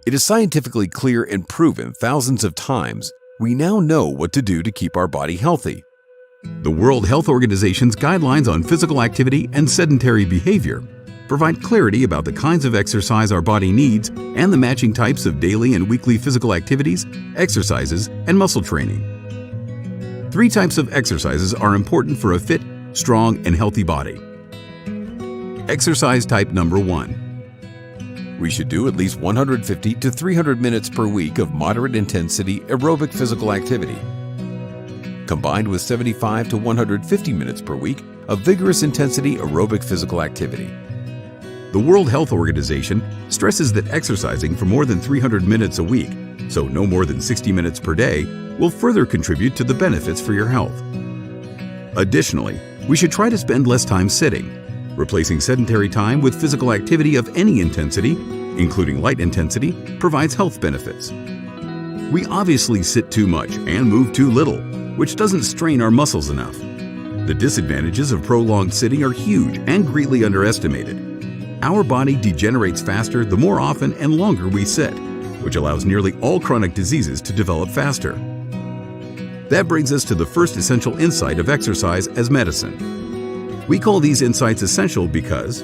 It is scientifically clear and proven thousands of times. We now know what to do to keep our body healthy. The World Health Organization's guidelines on physical activity and sedentary behavior provide clarity about the kinds of exercise our body needs and the matching types of daily and weekly physical activities, exercises, and muscle training. 3 types of exercises are important for a fit, strong, and healthy body. Exercise type number 1. We should do at least 150 to 300 minutes per week of moderate intensity aerobic physical activity, combined with 75 to 150 minutes per week of vigorous intensity aerobic physical activity. The World Health Organization stresses that exercising for more than 300 minutes a week, so no more than 60 minutes per day, will further contribute to the benefits for your health. Additionally, we should try to spend less time sitting. Replacing sedentary time with physical activity of any intensity, including light intensity, provides health benefits. We obviously sit too much and move too little, which doesn't strain our muscles enough. The disadvantages of prolonged sitting are huge and greatly underestimated. Our body degenerates faster the more often and longer we sit, which allows nearly all chronic diseases to develop faster. That brings us to the first essential insight of exercise as medicine. We call these insights essential because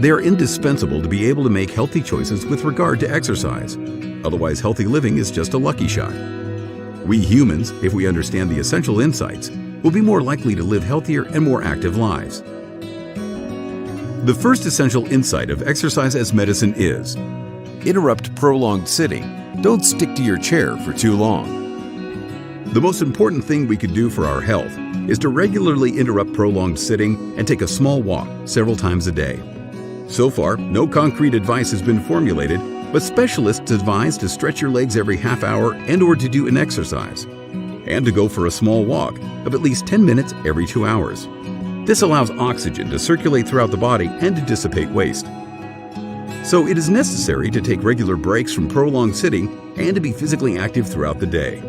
they are indispensable to be able to make healthy choices with regard to exercise. Otherwise, healthy living is just a lucky shot. We humans, if we understand the essential insights, will be more likely to live healthier and more active lives. The first essential insight of exercise as medicine is: interrupt prolonged sitting. Don't stick to your chair for too long. The most important thing we could do for our health is to regularly interrupt prolonged sitting and take a small walk several times a day. So far, no concrete advice has been formulated, but specialists advise to stretch your legs every half hour and/or to do an exercise, and to go for a small walk of at least 10 minutes every 2 hours. This allows oxygen to circulate throughout the body and to dissipate waste. So it is necessary to take regular breaks from prolonged sitting and to be physically active throughout the day.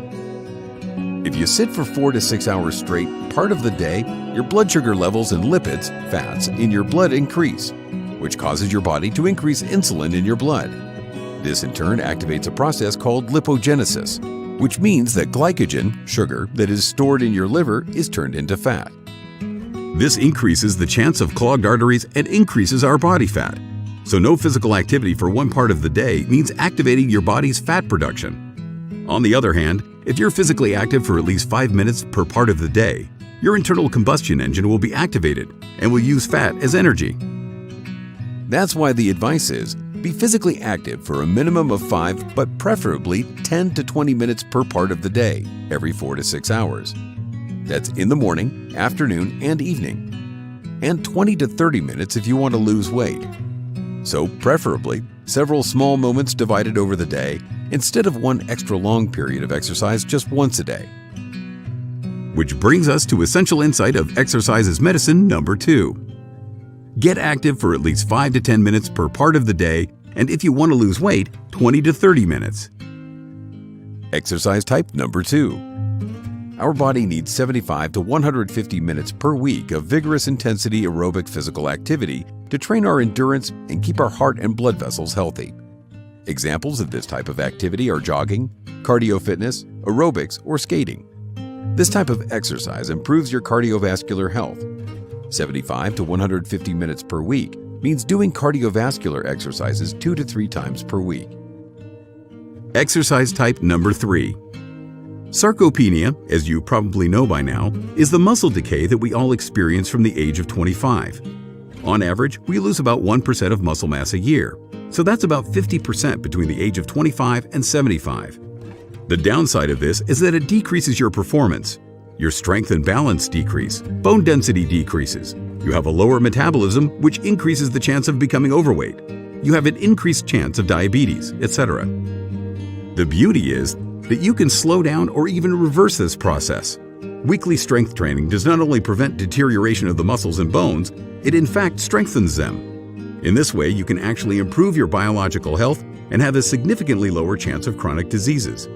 If you sit for 4 to 6 hours straight part of the day, your blood sugar levels and lipids, fats, in your blood increase, which causes your body to increase insulin in your blood. This in turn activates a process called lipogenesis, which means that glycogen, sugar, that is stored in your liver is turned into fat. This increases the chance of clogged arteries and increases our body fat. So no physical activity for one part of the day means activating your body's fat production. On the other hand, if you're physically active for at least 5 minutes per part of the day, your internal combustion engine will be activated and will use fat as energy. That's why the advice is, be physically active for a minimum of 5, but preferably 10 to 20 minutes per part of the day, every 4 to 6 hours. That's in the morning, afternoon, and evening. And 20 to 30 minutes if you want to lose weight. So preferably, several small moments divided over the day, instead of one extra long period of exercise just once a day. Which brings us to essential insight of exercise as medicine number 2. Get active for at least 5 to 10 minutes per part of the day, and if you want to lose weight, 20 to 30 minutes. Exercise type number 2. Our body needs 75 to 150 minutes per week of vigorous intensity aerobic physical activity to train our endurance and keep our heart and blood vessels healthy. Examples of this type of activity are jogging, cardio fitness, aerobics, or skating. This type of exercise improves your cardiovascular health. 75 to 150 minutes per week means doing cardiovascular exercises 2 to 3 times per week. Exercise type number 3. Sarcopenia, as you probably know by now, is the muscle decay that we all experience from the age of 25. On average, we lose about 1% of muscle mass a year, so that's about 50% between the age of 25 and 75. The downside of this is that it decreases your performance. Your strength and balance decrease, bone density decreases, you have a lower metabolism which increases the chance of becoming overweight, you have an increased chance of diabetes, etc. The beauty is that you can slow down or even reverse this process. Weekly strength training does not only prevent deterioration of the muscles and bones, it in fact strengthens them. In this way, you can actually improve your biological health and have a significantly lower chance of chronic diseases.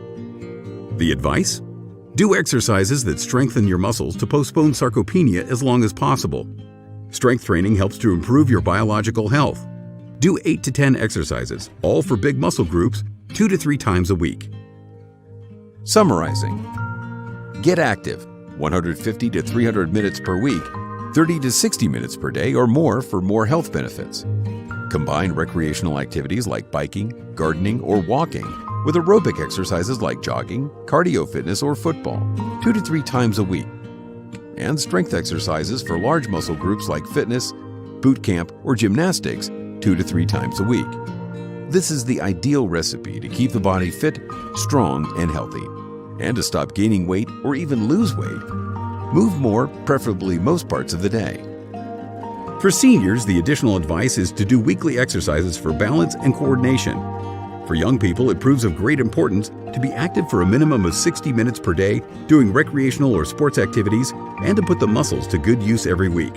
The advice? Do exercises that strengthen your muscles to postpone sarcopenia as long as possible. Strength training helps to improve your biological health. Do 8 to 10 exercises, all for big muscle groups, 2 to 3 times a week. Summarizing. Get active, 150 to 300 minutes per week, 30 to 60 minutes per day or more for more health benefits. Combine recreational activities like biking, gardening, or walking with aerobic exercises like jogging, cardio fitness, or football, 2 to 3 times a week. And strength exercises for large muscle groups like fitness, boot camp, or gymnastics, 2 to 3 times a week. This is the ideal recipe to keep the body fit, strong, and healthy. And to stop gaining weight or even lose weight. Move more, preferably most parts of the day. For seniors, the additional advice is to do weekly exercises for balance and coordination. For young people, it proves of great importance to be active for a minimum of 60 minutes per day, doing recreational or sports activities, and to put the muscles to good use every week.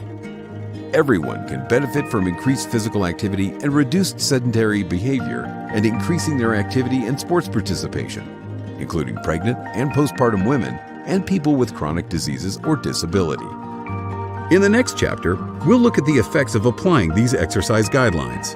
Everyone can benefit from increased physical activity and reduced sedentary behavior and increasing their activity and sports participation, including pregnant and postpartum women and people with chronic diseases or disability. In the next chapter, we'll look at the effects of applying these exercise guidelines.